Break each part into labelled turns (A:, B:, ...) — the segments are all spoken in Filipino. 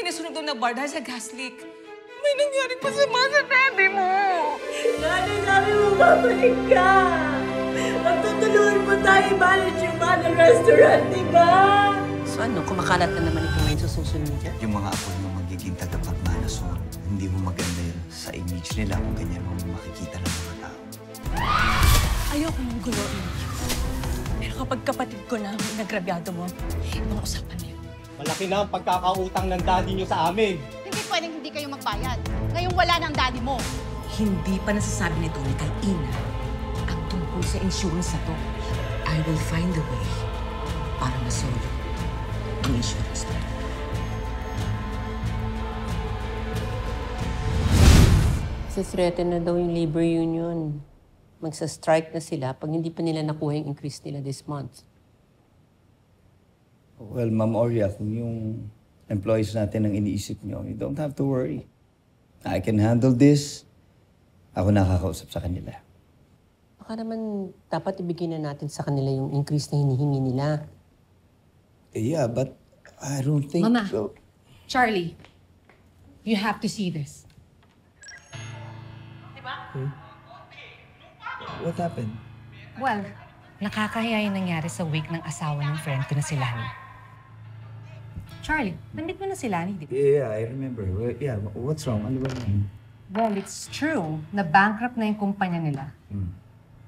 A: may nasunog doon na bar dahil sa gas leak. May nangyaring masama sa daddy mo.
B: Nanay, sabi mo babalik ka. Magtutulungan mo tayo manage yung mga restaurant, di ba?
C: So ano, kumakalat na naman ito ngayon sa social media?
D: Yung mga apo mo magiging tagapagmana, so hindi mo maganda yun sa image nila kung ganyan mo makikita ng mga tao.
A: Ayoko mong guloin. Pero kapag kapatid ko na ang nagrabyado mo, mga usapan na yun.
E: Malaki na ang pagkakautang ng daddy niyo sa amin.
F: Hindi pwedeng hindi kayo magbayad. Ngayong wala ng daddy mo.
C: Hindi pa nasasabi ni Tony kay Ina ang tungkol sa insurance na to. I will find a way para masolve ang insurance na to. Threaten na daw yung labor union. Magsa-strike na sila pag hindi pa nila nakuha yung increase nila this month.
D: Well, Ma'am Oria, kung yung employees natin ang iniisip nyo, you don't have to worry. I can handle this. Ako nakakausap sa kanila.
C: Baka naman dapat ibigay na natin sa kanila yung increase na hinihingi nila.
D: Yeah, but I don't think
G: Mama,
D: so.
G: Charlie, you have to see this.
D: What happened?
G: Well, nakakahiya yung nangyari sa wake ng asawa ng friend ko na si Lani. Charlie, nandit mo na si Lani, di ba?
D: Yeah, I remember. Well, yeah, what's wrong? Ano ba yun?
G: Well, it's true na bankrupt na yung kumpanya nila.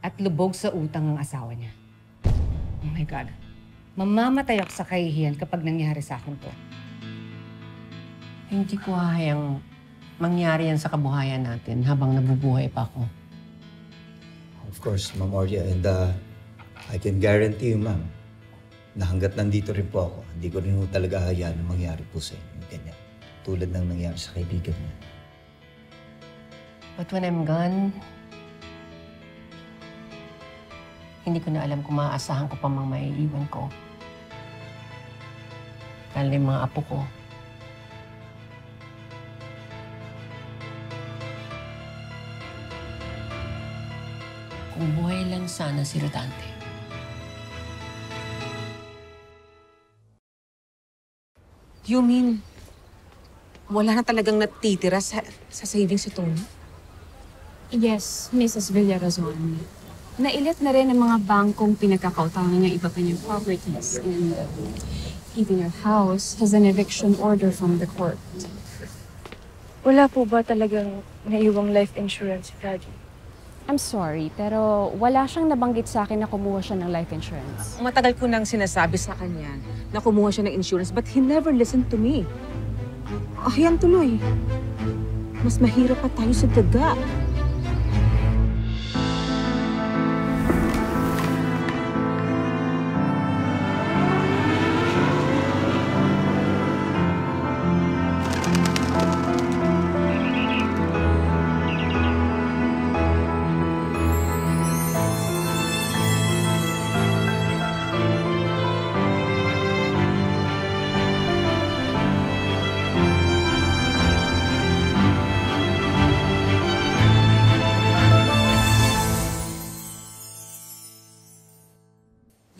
G: At lubog sa utang ng asawa niya. Oh my God. Mamamatay ako sa kahihiyan kapag nangyari sa akin to.
C: Hindi ko hahayang mangyari yan sa kabuhayan natin habang nabubuhay pa ako.
D: Of course, Ma'am Oria, and I can guarantee you, ma'am, na hanggat nandito rin po ako, hindi ko rin talaga hayaan na mangyari po sa inyo yung ganyan. Tulad ng nangyari sa kaibigan niya.
C: But when I'm gone, hindi ko na alam kung maaasahan ko pa mang maiiwan ko. Lalo na yung mga apo ko. Kung buhay lang sana si Rodante.
A: You mean, wala na talagang natitira sa savings si Tony?
H: Yes, Mrs. Villarazon. Nailit na rin ang mga bangkong pinagkakautangan niya iba pa niyang properties. And even your house has an eviction order from the court.
I: Wala po ba talagang naiwang life insurance si Daddy?
H: I'm sorry, pero wala siyang nabanggit sa akin na kumuha siya ng life insurance.
A: Matagal ko nang sinasabi sa kanya na kumuha siya ng insurance but he never listened to me. Ayan tuloy. Mas mahirap pa tayo sa daga.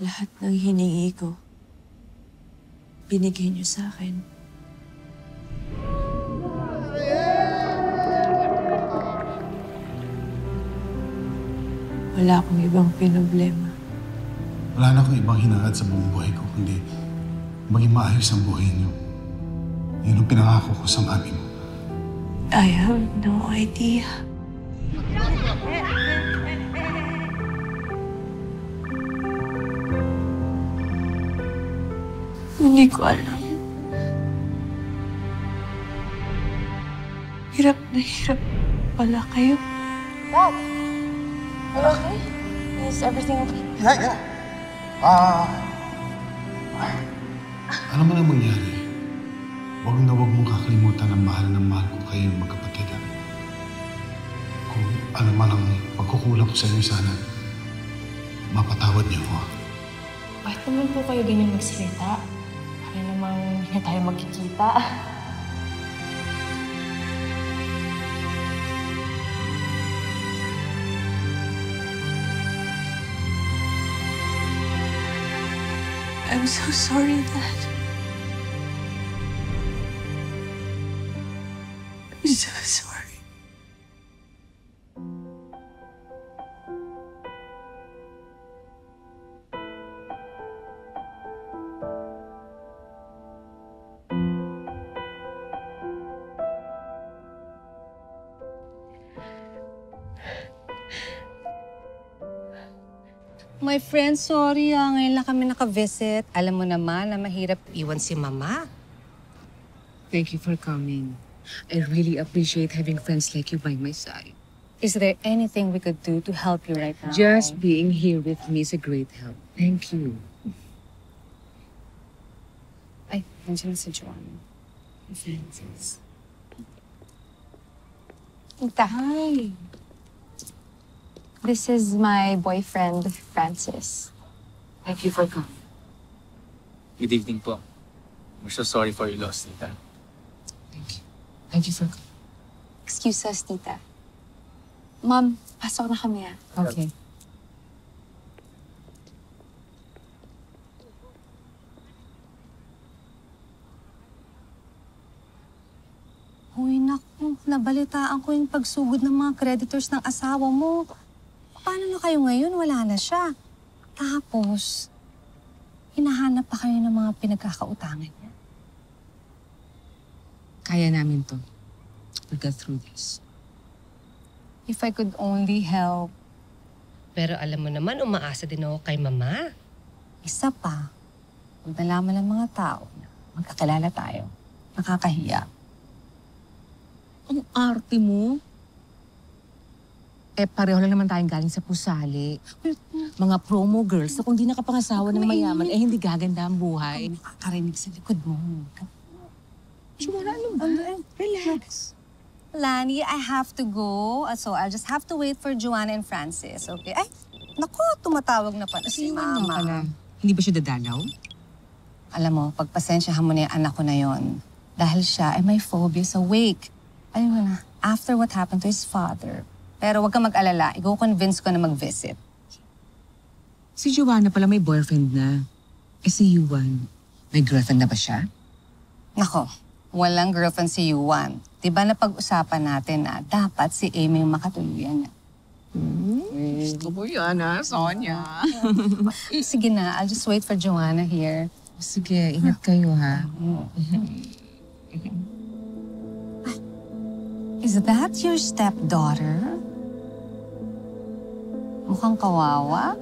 I: Lahat ng hiningi ko, binigay niyo sa akin. Wala akong ibang pinoblema.
J: Wala na akong ibang hinangad sa buong buhay ko, kundi maging maayos ang buhay niyo. Yun ang pinangako ko sa mami mo.
I: I have no idea. Hindi ko alam. Hirap na hirap pala kayo.
F: Dad, are you okay? Is everything okay?
J: Yeah. Ano man ang mangyari, huwag na huwag mong kakalimutan ang mahal ko kayong magkapatid. Kung ano man ang pagkukulang ko sa inyo, sana mapatawad niyo ko.
H: Bakit naman po kayo ganyan magsalita? Para namang hindi na tayo magkikita.
I: I'm so sorry, Dad.
C: I'm so sorry.
G: My friend, sorry ngayon lang kami naka-visit. Alam mo naman na mahirap iwan si Mama.
A: Thank you for coming. I really appreciate having friends like you by my side.
I: Is there anything we could do to help you right now?
A: Just being here with me is a great help. Thank you.
I: Ay, nandiyan na si Joanna. Francis. Tita. Hi. This is my boyfriend, Francis.
A: Thank you for coming.
K: Good evening po. We're so sorry for your loss, Tita.
A: Thank you. Thank you for coming.
I: Excuse us, Tita. Ma'am, pasok na kami
A: Okay.
G: Uy, naku, nabalitaan ko yung pagsugod ng mga creditors ng asawa mo. Paano na kayo ngayon? Wala na siya. Tapos, hinahanap pa kayo ng mga pinagkakautangan niya.
A: Kaya namin to. We'll get through this.
I: If I could only help.
G: Pero alam mo naman, umaasa din ako kay Mama. Isa pa, pag nalaman ng mga tao na magkakilala tayo, nakakahiya.
A: Ang arte mo. Pareho lang naman tayong galing sa pusali. Mga promo girls na kung di nakapangasawa ng mayaman, hindi gaganda ang buhay.
G: Nakakarinig sa likod mo.
A: Joanna, ano ba? Relax.
G: Lani, I have to go. So I'll just have to wait for Joanna and Francis, okay? Ay, naku, tumatawag na pala si Mama.
A: Hindi ba siya dadalaw?
G: Alam mo, pagpasensyahan mo na yung anak ko na yon. Dahil siya ay may phobia sa wake. Ayun mo na, after what happened to his father. Pero huwag kang mag-alala, i-convince ko na mag-visit.
A: Si Joanna pala may boyfriend na. Si Yuan, may girlfriend na ba siya?
G: Nako, walang girlfriend si Yuan. Diba napag-usapan natin na dapat si Amy yung makatuluyan niya?
A: Gusto mo yan, ha, Sonia?
G: Sige na, I'll just wait for Joanna here.
A: Sige, ingat kayo, ha?
G: Is that your stepdaughter? Mukhang kawawa.